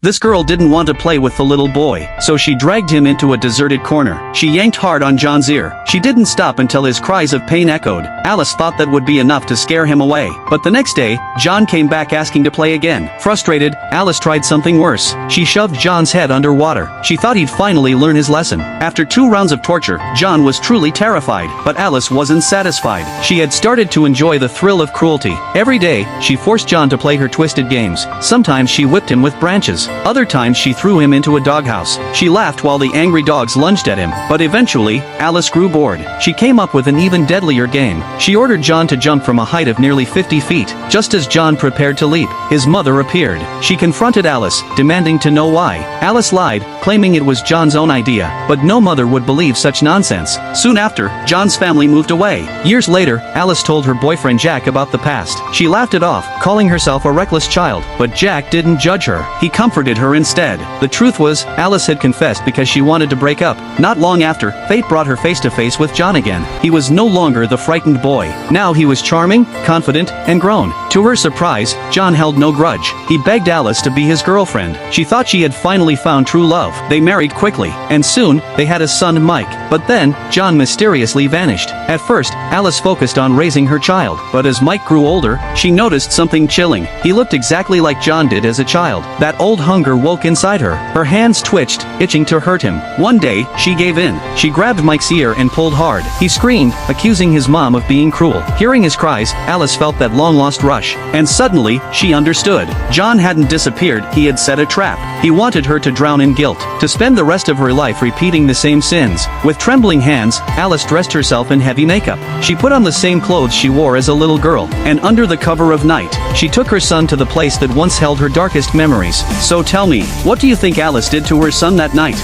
This girl didn't want to play with the little boy, so she dragged him into a deserted corner. She yanked hard on John's ear. She didn't stop until his cries of pain echoed. Alice thought that would be enough to scare him away. But the next day, John came back asking to play again. Frustrated, Alice tried something worse. She shoved John's head underwater. She thought he'd finally learn his lesson. After 2 rounds of torture, John was truly terrified. But Alice wasn't satisfied. She had started to enjoy the thrill of cruelty. Every day, she forced John to play her twisted games. Sometimes she whipped him with branches. Other times she threw him into a doghouse. She laughed while the angry dogs lunged at him. But eventually, Alice grew bored. She came up with an even deadlier game. She ordered John to jump from a height of nearly 50 feet. Just as John prepared to leap, his mother appeared. She confronted Alice, demanding to know why. Alice lied, claiming it was John's own idea. But no mother would believe such nonsense. Soon after, John's family moved away. Years later, Alice told her boyfriend Jack about the past. She laughed it off, calling herself a reckless child. But Jack didn't judge her. He comforted her instead. The truth was, Alice had confessed because she wanted to break up. Not long after, fate brought her face to face with John again. He was no longer the frightened boy. Now he was charming, confident, and grown. To her surprise, John held no grudge. He begged Alice to be his girlfriend. She thought she had finally found true love. They married quickly, and soon, they had a son, Mike. But then, John mysteriously vanished. At first, Alice focused on raising her child. But as Mike grew older, she noticed something chilling. He looked exactly like John did as a child. That old hunger woke inside her. Her hands twitched, itching to hurt him. One day, she gave in. She grabbed Mike's ear and pulled hard. He screamed, accusing his mom of being cruel. Hearing his cries, Alice felt that long-lost rush. And suddenly, she understood. John hadn't disappeared, he had set a trap. He wanted her to drown in guilt, to spend the rest of her life repeating the same sins. With trembling hands, Alice dressed herself in heavy makeup. She put on the same clothes she wore as a little girl, and under the cover of night, she took her son to the place that once held her darkest memories. So tell me, what do you think Alice did to her son that night?